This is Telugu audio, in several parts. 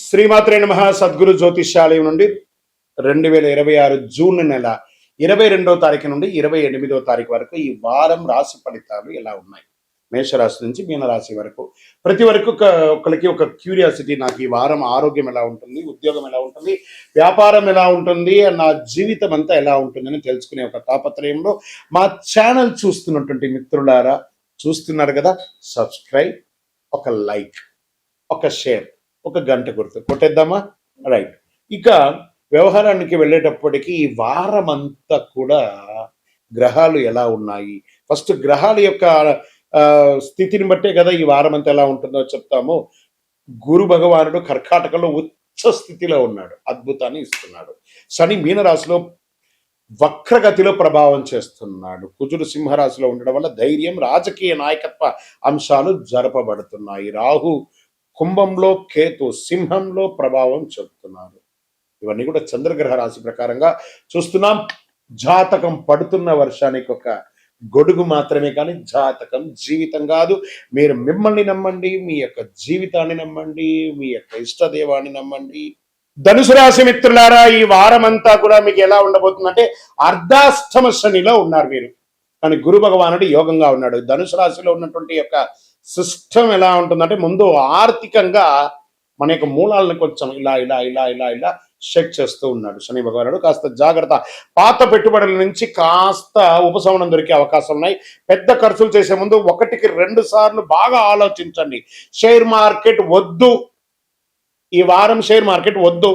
శ్రీమాత్రే నమః. సద్గురు జ్యోతిష్యాలయం నుండి 2026 జూన్ నెల 22వ తారీఖు నుండి 28వ తారీఖు వరకు ఈ వారం రాశి ఫలితాలు ఎలా ఉన్నాయి? మేషరాశి నుంచి మీనరాశి వరకు ప్రతి వరకు ఒకరికి ఒక క్యూరియాసిటీ, నాకు ఈ వారం ఆరోగ్యం ఎలా ఉంటుంది, ఉద్యోగం ఎలా ఉంటుంది, వ్యాపారం ఎలా ఉంటుంది, నా జీవితం అంతా ఎలా ఉంటుందని తెలుసుకునే ఒక తాపత్రయంలో మా ఛానల్ చూస్తున్నటువంటి మిత్రులారా, చూస్తున్నారు కదా, సబ్స్క్రైబ్, ఒక లైక్, ఒక షేర్, ఒక గంట గుర్తు కొట్టేద్దామా? రైట్. ఇక వ్యవహారానికి వెళ్ళేటప్పటికీ ఈ వారం అంతా కూడా గ్రహాలు ఎలా ఉన్నాయి, ఫస్ట్ గ్రహాల యొక్క స్థితిని బట్టే కదా ఈ వారం అంతా ఎలా ఉంటుందో చెప్తాము. గురు భగవానుడు కర్కాటకంలో ఉచ్చ స్థితిలో ఉన్నాడు, అద్భుతాన్ని ఇస్తున్నాడు. శని మీనరాశిలో వక్రగతిలో ప్రభావం చేస్తున్నాడు. కుజుడు సింహరాశిలో ఉండడం వల్ల ధైర్యం, రాజకీయ నాయకత్వ అంశాలు జరపబడుతున్నాయి. రాహు కుంభంలో, కేతు సింహంలో ప్రభావం చెబుతున్నారు. ఇవన్నీ కూడా చంద్రగ్రహ రాశి ప్రకారంగా చూస్తున్నాం. జాతకం పడుతున్న వర్షానికి ఒక గొడుగు మాత్రమే, కానీ జాతకం జీవితం కాదు. మీరు మిమ్మల్ని నమ్మండి, మీ యొక్క జీవితాన్ని నమ్మండి, మీ యొక్క ఇష్టదేవాన్ని నమ్మండి. ధనుసు రాశి మిత్రులారా, ఈ వారం అంతా కూడా మీకు ఎలా ఉండబోతుందంటే అర్ధాష్టమ శనిలో ఉన్నారు మీరు, కానీ గురు భగవానుడు యోగంగా ఉన్నాడు. ధనుసు రాశిలో ఉన్నటువంటి యొక్క సిస్టమ్ ఎలా ఉంటుందంటే, ముందు ఆర్థికంగా మన యొక్క మూలాలను కొంచెం ఇలా ఇలా ఇలా ఇలా ఇలా షెక్ చేస్తూ ఉన్నాడు శని భగవానుడు. కాస్త జాగ్రత్త. పాత పెట్టుబడుల నుంచి కాస్త ఉపశమనం దొరికే అవకాశం ఉన్నాయి. పెద్ద ఖర్చులు చేసే ముందు 1కి 2 సార్లు బాగా ఆలోచించండి. షేర్ మార్కెట్ వద్దు, ఈ వారం షేర్ మార్కెట్ వద్దు.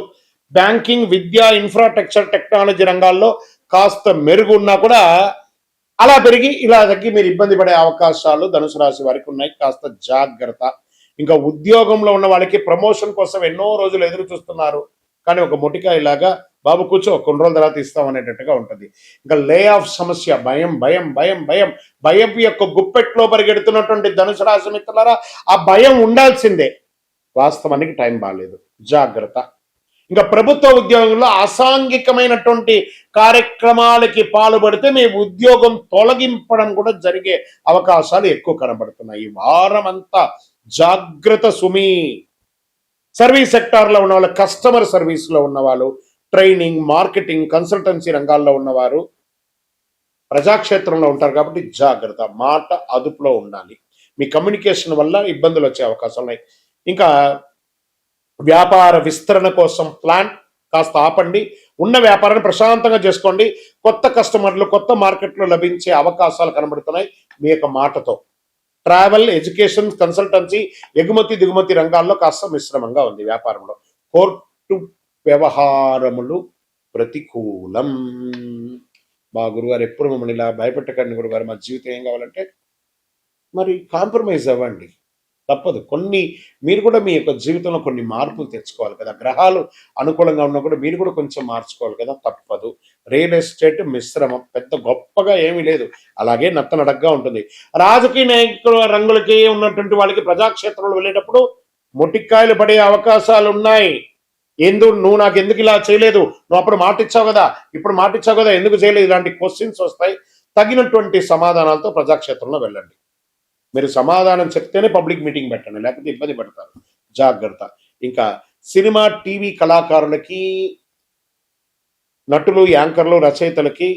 బ్యాంకింగ్, విద్య, ఇన్ఫ్రాస్ట్రక్చర్, టెక్నాలజీ రంగాల్లో కాస్త మెరుగు ఉన్నా కూడా అలా పెరిగి ఇలా తగ్గి మీరు ఇబ్బంది పడే అవకాశాలు ధనుసు రాశి వారికి ఉన్నాయి. కాస్త జాగ్రత్త. ఇంకా ఉద్యోగంలో ఉన్న వాళ్ళకి ప్రమోషన్ కోసం ఎన్నో రోజులు ఎదురు చూస్తున్నారు, కానీ ఒక మొటికాయలాగా బాబు కూర్చో, కొన్ని రోజుల తర్వాత ఇస్తాం అనేటట్టుగా ఉంటుంది. ఇంకా లే ఆఫ్ సమస్య, భయం భయం భయం భయం భయం యొక్క గుప్పెట్లో పరిగెడుతున్నటువంటి ధనుసు రాశి మిత్రులారా, ఆ భయం ఉండాల్సిందే. వాస్తవానికి టైం బాగాలేదు, జాగ్రత్త. ఇంకా ప్రభుత్వ ఉద్యోగంలో అసాంఘికమైనటువంటి కార్యక్రమాలకి పాల్పడితే మీ ఉద్యోగం తొలగింపడం కూడా జరిగే అవకాశాలు ఎక్కువ కనబడుతున్నాయి. ఈ వారం అంతా జాగ్రత్త సుమి. సర్వీస్ సెక్టార్లో ఉన్న వాళ్ళు, కస్టమర్ సర్వీస్లో ఉన్నవాళ్ళు, ట్రైనింగ్, మార్కెటింగ్, కన్సల్టెన్సీ రంగాల్లో ఉన్నవారు ప్రజాక్షేత్రంలో ఉంటారు కాబట్టి జాగ్రత్త. మాట అదుపులో ఉండాలి. మీ కమ్యూనికేషన్ వల్ల ఇబ్బందులు వచ్చే అవకాశాలు ఉన్నాయి. ఇంకా వ్యాపార విస్తరణ కోసం ప్లాన్ కాస్త ఆపండి. ఉన్న వ్యాపారాన్ని ప్రశాంతంగా చేసుకోండి. కొత్త కస్టమర్లు, కొత్త మార్కెట్లో లభించే అవకాశాలు కనబడుతున్నాయి మీ యొక్క మాటతో. ట్రావెల్, ఎడ్యుకేషన్, కన్సల్టెన్సీ, ఎగుమతి దిగుమతి రంగాల్లో కాస్త మిశ్రమంగా ఉంది వ్యాపారంలో. కోర్టు వ్యవహారములు ప్రతికూలం. మా గురుగారు ఎప్పుడు మమ్మల్ని ఇలా భయపెట్టకండి గురుగారు, మా జీవితం ఏం కావాలంటే మరి కాంప్రమైజ్ అవ్వండి, తప్పదు. మీరు కూడా మీ యొక్క జీవితంలో కొన్ని మార్పులు తెచ్చుకోవాలి కదా. గ్రహాలు అనుకూలంగా ఉన్నా కూడా మీరు కూడా కొంచెం మార్చుకోవాలి కదా, తప్పదు. రియల్ ఎస్టేట్ మిశ్రమం, పెద్ద గొప్పగా ఏమీ లేదు, అలాగే నత్తనడగ్గా ఉంటుంది. రాజకీయ నాయకుల రంగులకి ఉన్నటువంటి వాళ్ళకి ప్రజాక్షేత్రంలో వెళ్ళేటప్పుడు మొటిక్కాయలు పడే అవకాశాలు ఉన్నాయి. నువ్వు నాకు ఎందుకు ఇలా చేయలేదు, నువ్వు అప్పుడు మాట ఇచ్చావు కదా, ఇప్పుడు మాట ఇచ్చావు కదా, ఎందుకు చేయలేదు, ఇలాంటి క్వశ్చన్స్ వస్తాయి. తగినటువంటి సమాధానాలతో ప్రజాక్షేత్రంలో వెళ్ళండి. మీరు సమాధానం చెప్తేనే పబ్లిక్ మీటింగ్ పెట్టండి, లేకపోతే ఇబ్బంది పడతారు, జాగ్రత్త. ఇంకా సినిమా, టీవీ కళాకారులకి, నటులు, యాంకర్లు, రచయితలకి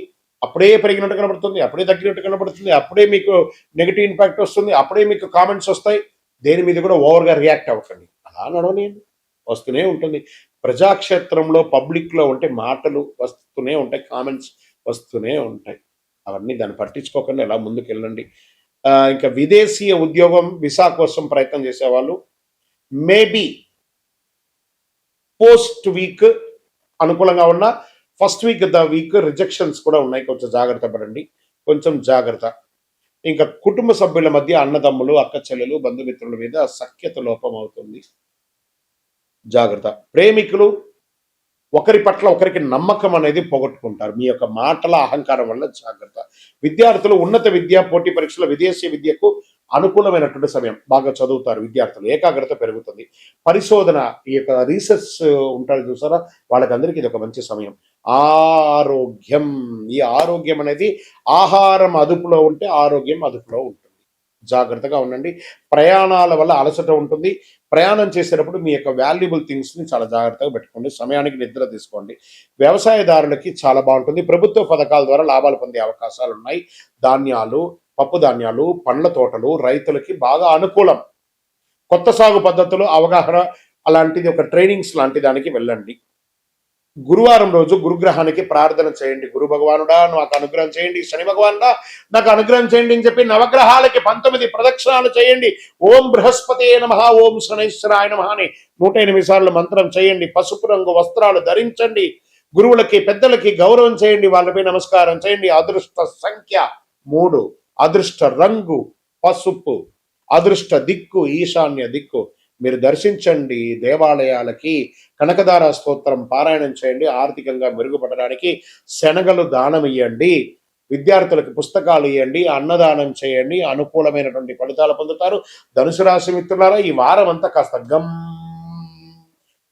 అప్పుడే పెరిగినట్టు కనబడుతుంది, అప్పుడే తగ్గినట్టు కనబడుతుంది, అప్పుడే మీకు నెగిటివ్ ఇంపాక్ట్ వస్తుంది, అప్పుడే మీకు కామెంట్స్ వస్తాయి. దేని మీద కూడా ఓవర్గా రియాక్ట్ అవ్వకండి, అలా నడవనేయండి, వస్తూనే ఉంటుంది. ప్రజాక్షేత్రంలో పబ్లిక్లో ఉంటే మాటలు వస్తూనే ఉంటాయి, కామెంట్స్ వస్తూనే ఉంటాయి. అవన్నీ దాన్ని పట్టించుకోకుండా ఎలా ముందుకు వెళ్ళండి. ఇంకా విదేశీయ ఉద్యోగం, వీసా కోసం ప్రయత్నం చేసేవాళ్ళు మేబీ పోస్ట్ వీక్ అనుకూలంగా ఉన్న, ఫస్ట్ వీక్ రిజెక్షన్స్ కూడా ఉన్నాయి, కొంచెం జాగ్రత్త పడండి, కొంచెం జాగ్రత్త. ఇంకా కుటుంబ సభ్యుల మధ్య, అన్నదమ్ములు, అక్క చెల్లెలు, బంధుమిత్రుల మీద సఖ్యత లోపం అవుతుంది, జాగ్రత్త. ప్రేమికులు ఒకరి పట్ల ఒకరికి నమ్మకం అనేది పోగొట్టుకుంటారు మీ యొక్క మాటల అహంకారం వల్ల, జాగ్రత్త. విద్యార్థులు ఉన్నత విద్య, పోటీ పరీక్షల, విదేశీ విద్యకు అనుకూలమైనటువంటి సమయం, బాగా చదువుతారు విద్యార్థులు, ఏకాగ్రత పెరుగుతుంది. పరిశోధన, ఈ యొక్క రీసెర్చ్ ఉంటారు చూసారా, వాళ్ళకందరికీ ఇది ఒక మంచి సమయం. ఆరోగ్యం, ఈ ఆరోగ్యం అనేది ఆహారం అదుపులో ఉంటే ఆరోగ్యం అదుపులో ఉంటుంది. జాగ్రత్తగా ఉండండి. ప్రయాణాల వల్ల అలసట ఉంటుంది. ప్రయాణం చేసేటప్పుడు మీ యొక్క వాల్యుబుల్ థింగ్స్ని చాలా జాగ్రత్తగా పెట్టుకోండి. సమయానికి నిద్ర తీసుకోండి. వ్యవసాయదారులకి చాలా బాగుంటుంది. ప్రభుత్వ పథకాల ద్వారా లాభాలు పొందే అవకాశాలు ఉన్నాయి. ధాన్యాలు, పప్పు ధాన్యాలు, పండ్ల తోటలు రైతులకి బాగా అనుకూలం. కొత్త సాగు పద్ధతులు అవగాహన అలాంటిది ఒక ట్రైనింగ్స్ లాంటి దానికి వెళ్ళండి. గురువారం రోజు గురుగ్రహానికి ప్రార్థన చేయండి. గురు భగవానుడా నాకు అనుగ్రహం చేయండి, శని భగవానుడా నాకు అనుగ్రహం చేయండి అని చెప్పి నవగ్రహాలకి 19 ప్రదక్షిణాలు చేయండి. ఓం బృహస్పతే నమః, ఓం శనైశ్వరాయ నమః అని 108 సార్లు మంత్రం చేయండి. పసుపు రంగు వస్త్రాలు ధరించండి. గురువులకి పెద్దలకి గౌరవం చేయండి, వాళ్ళపై నమస్కారం చేయండి. అదృష్ట సంఖ్య 3, అదృష్ట రంగు పసుపు, అదృష్ట దిక్కు ఈశాన్య దిక్కు. మీరు దర్శించండి. దేవాలయాలకి కనకదార స్తోత్రం పారాయణం చేయండి. ఆర్థికంగా మెరుగుపడడానికి శనగలు దానం ఇవ్వండి. విద్యార్థులకు పుస్తకాలు ఇవ్వండి. అన్నదానం చేయండి. అనుకూలమైనటువంటి ఫలితాలు పొందుతారు. ధనుసు రాశి మిత్రులారా, ఈ వారం అంతా కాస్త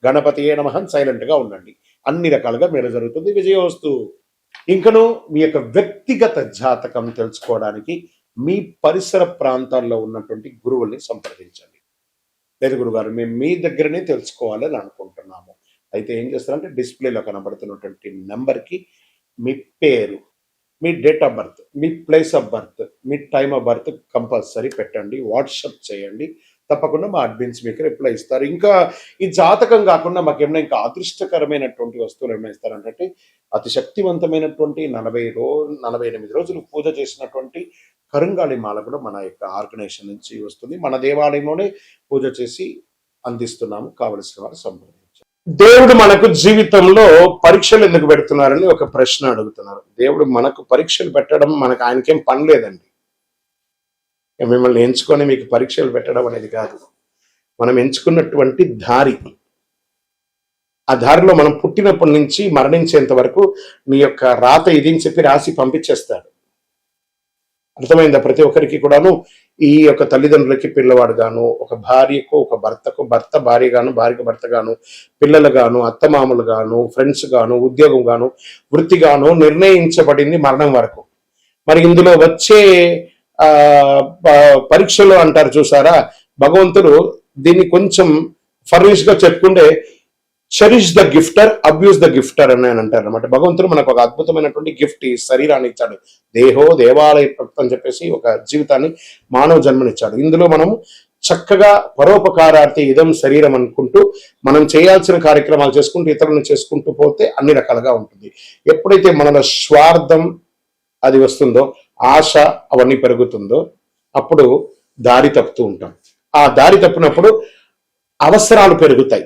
గణపతియే నమః సైలెంట్ గా ఉండండి. అన్ని రకాలుగా మేలు జరుగుతుంది. విజయోస్తు. ఇంకను మీ యొక్క వ్యక్తిగత జాతకం తెలుసుకోవడానికి మీ పరిసర ప్రాంతాల్లో ఉన్నటువంటి గురువుల్ని సంప్రదించండి. లేదు గురుగారు, మేము మీ దగ్గరనే తెలుసుకోవాలని అనుకుంటున్నాము. అయితే ఏం చేస్తారంటే డిస్ప్లేలో కనబడుతున్నటువంటి నెంబర్కి మీ పేరు, మీ డేట్ ఆఫ్ బర్త్, మీ ప్లేస్ ఆఫ్ బర్త్, మీ టైమ్ ఆఫ్ బర్త్ కంపల్సరీ పెట్టండి. వాట్సాప్ చేయండి. తప్పకుండా మా అడ్మిన్స్ మీకు రిప్లై ఇస్తారు. ఇంకా ఈ జాతకం కాకుండా మాకేమైనా ఇంకా అదృష్టకరమైనటువంటి వస్తువులు ఏమైనా ఇస్తారంటే అతి శక్తివంతమైనటువంటి 48 రోజులు పూజ చేసినటువంటి కరుంగాళి మాల కూడా మన యొక్క ఆర్గనైజేషన్ నుంచి వస్తుంది. మన దేవాలయంలోనే పూజ చేసి అందిస్తున్నాము. కావలసిన వారు సంప్రదించారు. దేవుడు మనకు జీవితంలో పరీక్షలు ఎందుకు పెడుతున్నారని ఒక ప్రశ్న అడుగుతున్నారు. దేవుడు మనకు పరీక్షలు పెట్టడం మనకు ఆయనకేం పని లేదండి. మిమ్మల్ని ఎంచుకొని మీకు పరీక్షలు పెట్టడం అనేది కాదు. మనం ఎంచుకున్నటువంటి దారి, ఆ దారిలో మనం పుట్టినప్పటి నుంచి మరణించేంత వరకు నీ యొక్క రాత ఇది అని చెప్పి రాసి పంపించేస్తాడు. అర్థమైందా? ప్రతి ఒక్కరికి కూడాను ఈ యొక్క తల్లిదండ్రులకి పిల్లవాడు గాను, ఒక భార్యకు ఒక భర్తకు భర్త భార్య గాను, భార్యకు భర్త గాను, పిల్లలు గాను, అత్తమామలు గాను, ఫ్రెండ్స్ గాను, ఉద్యోగం గాను, వృత్తి గాను నిర్ణయించబడింది మరణం వరకు. మరి ఇందులో వచ్చే పరీక్షలు అంటారు చూసారా, భగవంతుడు దీన్ని కొంచెం ఫర్నిష్ గా చెప్పుకుంటే చెరిష్ ద గిఫ్టర్, అబ్యూస్ ద గిఫ్టర్ అని అంటారు అనమాట. భగవంతుడు మనకు ఒక అద్భుతమైనటువంటి గిఫ్ట్, ఈ శరీరాన్ని ఇచ్చాడు. దేహో దేవాలయ భక్తి అని చెప్పేసి ఒక జీవితాన్ని, మానవ జన్మనిచ్చాడు. ఇందులో మనం చక్కగా పరోపకారార్థి ఇదం శరీరం అనుకుంటూ మనం చేయాల్సిన కార్యక్రమాలు చేసుకుంటూ ఇతరులను చేసుకుంటూ పోతే అన్ని రకాలుగా ఉంటుంది. ఎప్పుడైతే మనలో స్వార్థం అది వస్తుందో, ఆశ అవన్నీ పెరుగుతుందో, అప్పుడు దారి తప్పుతూ ఉంటాం. ఆ దారి తప్పినప్పుడు అవసరాలు పెరుగుతాయి.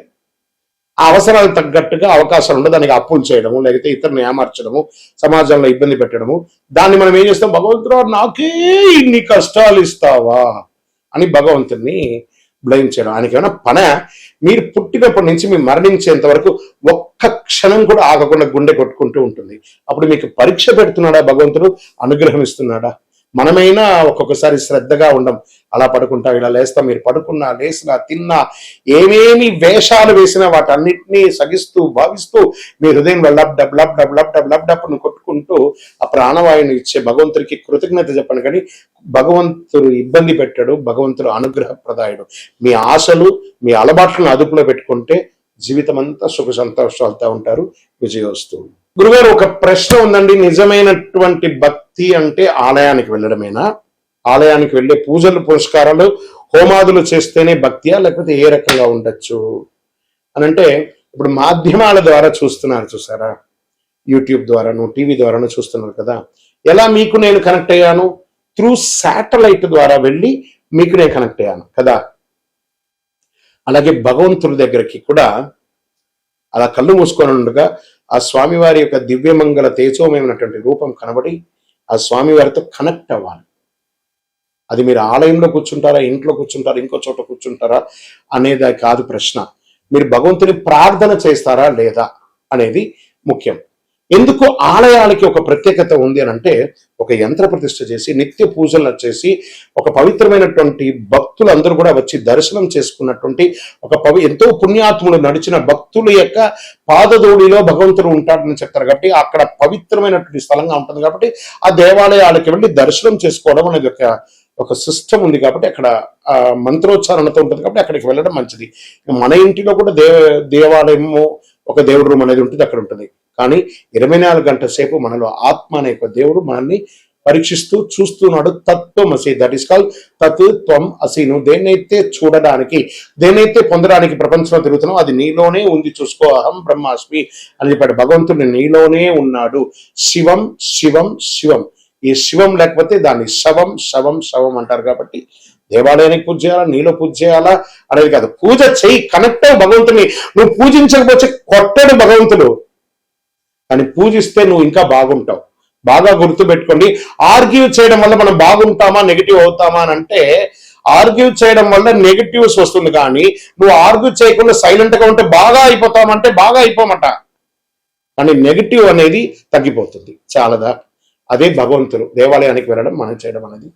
ఆ అవసరాలు తగ్గట్టుగా అవకాశాలు ఉండదు. దానికి అప్పులు చేయడము, లేకపోతే ఇతరులను ఏమార్చడము, సమాజంలో ఇబ్బంది పెట్టడము. దాన్ని మనం ఏం చేస్తాం? భగవంతుడు నాకే ఇన్ని కష్టాలు ఇస్తావా అని భగవంతుడిని బ్లేమ్ చేయడం. ఆయనకి ఏమైనా పన? మీరు పుట్టినప్పటి నుంచి మీరు మరణించేంత వరకు ఒక్క క్షణం కూడా ఆగకుండా గుండె కొట్టుకుంటూ ఉంటుంది. అప్పుడు మీకు పరీక్ష పెడుతున్నాడా భగవంతుడు? అనుగ్రహం ఇస్తున్నాడా? మనమైనా ఒక్కొక్కసారి శ్రద్ధగా ఉండం. అలా పడుకుంటా, ఇలా లేస్తాం. మీరు పడుకున్నా, లేసినా, తిన్నా, ఏమేమి వేషాలు వేసినా వాటన్నిటినీ సగిస్తూ భావిస్తూ మీ హృదయంలో lub dub lub dub lub dub lub డబ్ను కొట్టుకుంటూ ఆ ప్రాణవాయుని ఇచ్చే భగవంతుడికి కృతజ్ఞత చెప్పండి. కానీ భగవంతుడు ఇబ్బంది పెట్టాడు, భగవంతుడు అనుగ్రహప్రదాయుడు. మీ ఆశలు, మీ అలవాట్లను అదుపులో పెట్టుకుంటే జీవితం అంతా సుఖ సంతోషాలతో ఉంటారు. విజయోస్తు. గురుగారు, ఒక ప్రశ్న ఉందండి. నిజమైనటువంటి భక్తి అంటే ఆలయానికి వెళ్ళడమేనా? ఆలయానికి వెళ్ళే పూజలు, పురస్కారాలు, హోమాదులు చేస్తేనే భక్తియా, లేకపోతే ఏ రకంగా ఉండొచ్చు అని అంటే, ఇప్పుడు మాధ్యమాల ద్వారా చూస్తున్నారు చూసారా, యూట్యూబ్ ద్వారాను, టీవీ ద్వారాను చూస్తున్నారు కదా. ఎలా మీకు నేను కనెక్ట్ అయ్యాను? త్రూ శాటిలైట్ ద్వారా వెళ్ళి మీకు నేను కనెక్ట్ అయ్యాను కదా. అలాగే భగవంతుడి దగ్గరికి కూడా అలా కళ్ళు మూసుకొని ఉండగా ఆ స్వామివారి యొక్క దివ్యమంగళ తేజోమయమైనటువంటి రూపం కనబడి ఆ స్వామివారితో కనెక్ట్ అవ్వాలి. అది మీరు ఆలయంలో కూర్చుంటారా, ఇంట్లో కూర్చుంటారా, ఇంకో చోట కూర్చుంటారా అనేది కాదు ప్రశ్న. మీరు భగవంతుని ప్రార్థన చేస్తారా లేదా అనేది ముఖ్యం. ఎందుకు ఆలయాలకి ఒక ప్రత్యేకత ఉంది అని అంటే, ఒక యంత్ర ప్రతిష్ఠ చేసి నిత్య పూజలు చేసి ఒక పవిత్రమైనటువంటి భక్తులు అందరూ కూడా వచ్చి దర్శనం చేసుకున్నటువంటి ఒక ఎంతో పుణ్యాత్ములు నడిచిన భక్తుల యొక్క పాదధూళిలో భగవంతుడు ఉంటాడని చెప్తారు. కాబట్టి అక్కడ పవిత్రమైనటువంటి స్థలంగా ఉంటుంది. కాబట్టి ఆ దేవాలయాలకి వెళ్ళి దర్శనం చేసుకోవడం అనేది ఒక సిస్టమ్ ఉంది కాబట్టి అక్కడ మంత్రోచ్చారణతో ఉంటుంది కాబట్టి అక్కడికి వెళ్ళడం మంచిది. మన ఇంటిలో కూడా దేవాలయము, ఒక దేవుడి రూమ్ అనేది ఉంటుంది, అక్కడ ఉంటుంది. కానీ 24 గంటల సేపు మనలో ఆత్మ అనే ఒక దేవుడు మనల్ని పరీక్షిస్తూ చూస్తున్నాడు. తత్వమసి, దట్ ఈస్ కాల్ తత్ త్వం అసి. నువ్వు దేన్నైతే చూడడానికి, దేన్నైతే పొందడానికి ప్రపంచంలో తిరుగుతున్నావు అది నీలోనే ఉంది, చూసుకో. అహం బ్రహ్మాస్మి అని చెప్పాడు భగవంతుడు, నీలోనే ఉన్నాడు. శివం శివం శివం. ఈ శివం లేకపోతే దాన్ని శవం శవం శవం అంటారు. కాబట్టి దేవాలయానికి పూజ చేయాలా, నీలో పూజ చేయాలా అనేది కాదు. పూజ చెయ్యి, కనెక్ట్ అయ్యి భగవంతుని. నువ్వు పూజించకపోతే కొట్టడు భగవంతుడు, కానీ పూజిస్తే నువ్వు ఇంకా బాగుంటావు. బాగా గుర్తుపెట్టుకోండి. ఆర్గ్యూ చేయడం వల్ల మనం బాగుంటామా నెగిటివ్ అవుతామా అని అంటే, ఆర్గ్యూ చేయడం వల్ల నెగిటివ్స్ వస్తుంది. కానీ నువ్వు ఆర్గ్యూ చేయకుండా సైలెంట్ గా ఉంటే బాగా అయిపోతామంటే బాగా అయిపోమట, కానీ నెగిటివ్ అనేది తగ్గిపోతుంది. చాలదా? అదే భగవంతుడు. దేవాలయానికి వెళ్ళడం, మనం చేయడం అనేది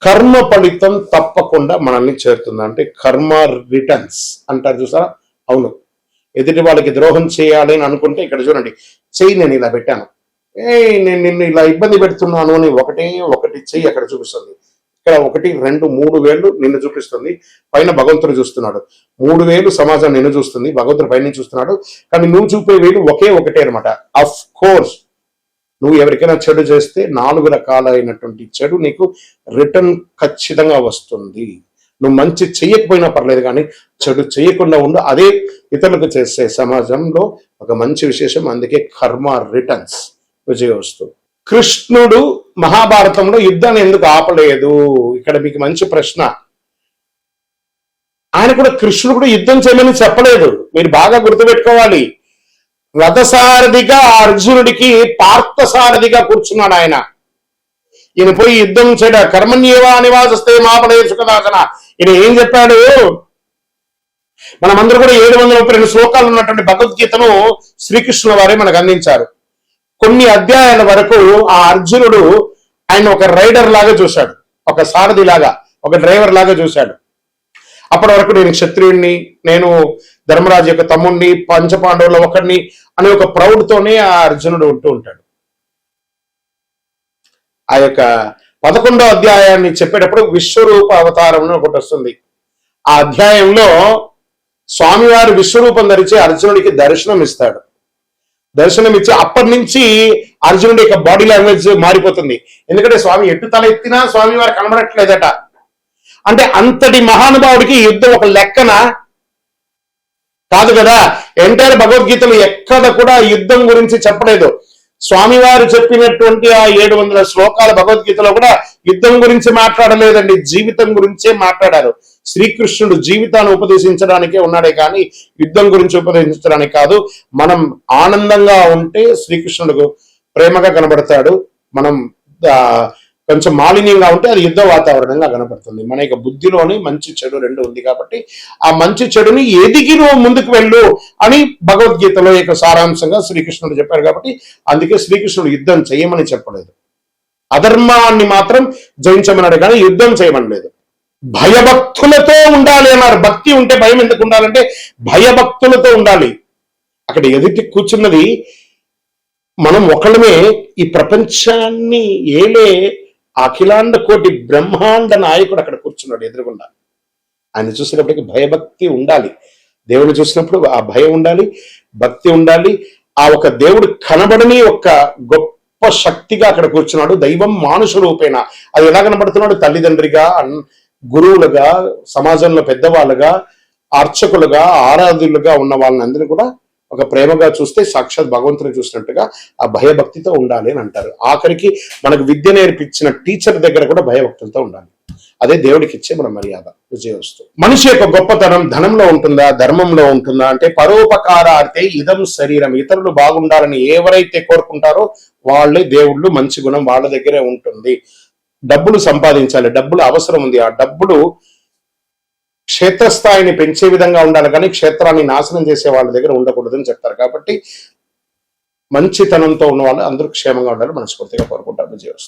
కర్మ ఫలితం తప్పకుండా మనల్ని చేరుతుంది. అంటే కర్మ రిటర్న్స్ అంటారు చూసారా? అవును. ఎదుటి వాళ్ళకి ద్రోహం చేయాలి అని అనుకుంటే ఇక్కడ చూడండి, చెయ్యి నేను ఇలా పెట్టాను, నేను నిన్ను ఇలా ఇబ్బంది పెడుతున్నాను అని ఒకటి చెయ్యి అక్కడ చూపిస్తుంది. ఇక్కడ 1, 2, 3 వేళ్ళు నిన్ను చూపిస్తుంది. పైన భగవంతుడు చూస్తున్నాడు. 3 వేలు సమాజం నిన్ను చూస్తుంది, భగవంతుడు పైన చూస్తున్నాడు. కానీ నువ్వు చూపే వేలు ఒకటే అనమాట. అఫ్ కోర్స్ నువ్వు ఎవరికైనా చెడు చేస్తే 4 రకాలైనటువంటి చెడు నీకు రిటర్న్ ఖచ్చితంగా వస్తుంది. నువ్వు మంచి చెయ్యకపోయినా పర్లేదు, కానీ చెడు చేయకుండా ఉండు. అదే ఇతరులకు చేసే సమాజంలో ఒక మంచి విశేషం. అందుకే కర్మ రిటర్న్స్, విజయవస్తు. కృష్ణుడు మహాభారతంలో యుద్ధాన్ని ఎందుకు ఆపలేదు? ఇక్కడ మీకు మంచి ప్రశ్న. ఆయన కూడా, కృష్ణుడు కూడా యుద్ధం చేయమని చెప్పలేదు. మీరు బాగా గుర్తుపెట్టుకోవాలి. రథసారథిగా అర్జునుడికి పార్థసారథిగా కూర్చున్నాడు ఆయన. ఈయన పోయి యుద్ధం చేయడం కర్మణ్యేవా నివాసస్తే మాపడే సుఖదాసన. ఈయన ఏం చెప్పాడు? మనమందరూ కూడా 732 శ్లోకాలు ఉన్నటువంటి భగవద్గీతను శ్రీకృష్ణుల వారే మనకు అందించారు. కొన్ని అధ్యాయాల వరకు ఆ అర్జునుడు ఆయన ఒక రైడర్ లాగా చూశాడు, ఒక సారథి లాగా, ఒక డ్రైవర్ లాగా చూశాడు. అప్పటి వరకు నేను క్షత్రియుడిని, నేను ధర్మరాజు యొక్క తమ్ముడిని, పంచపాండవుల ఒకడిని అనే ఒక ప్రౌడ్తోనే ఆ అర్జునుడు ఉంటూ ఉంటాడు. ఆ యొక్క 11వ అధ్యాయాన్ని చెప్పేటప్పుడు విశ్వరూప అవతారం ఒకటి వస్తుంది. ఆ అధ్యాయంలో స్వామివారు విశ్వరూపం ధరించి అర్జునుడికి దర్శనం ఇస్తాడు. దర్శనం ఇచ్చి అప్పటి నుంచి అర్జునుడి యొక్క బాడీ లాంగ్వేజ్ మారిపోతుంది. ఎందుకంటే స్వామి ఎటు తల ఎత్తినా స్వామివారు కనబడట్లేదట. అంటే అంతటి మహానుభావుడికి యుద్ధం ఒక లెక్కన కాదు కదా. ఎంటైర్ భగవద్గీతలు ఎక్కడ కూడా యుద్ధం గురించి చెప్పలేదు. స్వామివారు చెప్పినటువంటి ఆ 700 శ్లోకాల భగవద్గీతలో కూడా యుద్ధం గురించి మాట్లాడలేదండి, జీవితం గురించే మాట్లాడారు. శ్రీకృష్ణుడు జీవితాన్ని ఉపదేశించడానికే ఉన్నాడే కానీ యుద్ధం గురించి ఉపదేశించడానికి కాదు. మనం ఆనందంగా ఉంటే శ్రీకృష్ణుడు ప్రేమగా కనబడతాడు. మనం కొంచెం మాలిన్యంగా ఉంటే అది యుద్ధ వాతావరణంగా కనపడుతుంది. మన యొక్క బుద్ధిలోని మంచి చెడు రెండు ఉంది కాబట్టి ఆ మంచి చెడుని ఎదిగి నువ్వు ముందుకు వెళ్ళు అని భగవద్గీతలో యొక్క సారాంశంగా శ్రీకృష్ణుడు చెప్పారు. కాబట్టి అందుకే శ్రీకృష్ణుడు యుద్ధం చేయమని చెప్పలేదు, అధర్మాన్ని మాత్రం జయించమన్నాడు కానీ యుద్ధం చేయమనలేదు. భయభక్తులతో ఉండాలి అన్నారు. భక్తి ఉంటే భయం ఎందుకు ఉండాలంటే భయభక్తులతో ఉండాలి. అక్కడ ఎదుటి కూర్చున్నది మనం ఒకళ్ళమే. ఈ ప్రపంచాన్ని ఏలే అఖిలాండ కోటి బ్రహ్మాండ నాయకుడు అక్కడ కూర్చున్నాడు ఎదురుగుండా. ఆయన చూసినప్పటికీ భయభక్తి ఉండాలి. దేవుని చూసినప్పుడు ఆ భయం ఉండాలి, భక్తి ఉండాలి. ఆ ఒక దేవుడు కనబడని ఒక గొప్ప శక్తిగా అక్కడ కూర్చున్నాడు. దైవం మానుష రూపేణ. అది ఎలా కనబడుతున్నాడు? తల్లిదండ్రిగా, గురువులుగా, సమాజంలో పెద్దవాళ్ళుగా, అర్చకులుగా, ఆరాధులుగా ఉన్న వాళ్ళని అందరినీ కూడా ఒక ప్రేమగా చూస్తే సాక్షాత్ భగవంతుని చూసినట్టుగా ఆ భయభక్తితో ఉండాలి అని అంటారు. ఆఖరికి మనకు విద్య నేర్పించిన టీచర్ దగ్గర కూడా భయభక్తులతో ఉండాలి. అదే దేవుడికి ఇచ్చే మన మర్యాద, విజయవస్తు. మనిషి యొక్క గొప్పతనం ధనంలో ఉంటుందా, ధర్మంలో ఉంటుందా అంటే పరోపకారార్థే ఇదం శరీరం. ఇతరులు బాగుండాలని ఎవరైతే కోరుకుంటారో వాళ్ళే దేవుళ్ళు. మంచి గుణం వాళ్ళ దగ్గరే ఉంటుంది. డబ్బులు సంపాదించాలి, డబ్బులు అవసరం ఉంది. ఆ డబ్బులు క్షేత్రస్థాయిని పెంచే విధంగా ఉండాలి కానీ క్షేత్రాన్ని నాశనం చేసే వాళ్ళ దగ్గర ఉండకూడదని చెప్తారు. కాబట్టి మంచితనంతో ఉన్న వాళ్ళు అందరూ క్షేమంగా ఉండాలి మనస్ఫూర్తిగా కోరుకుంటారు. విజయవస్తు.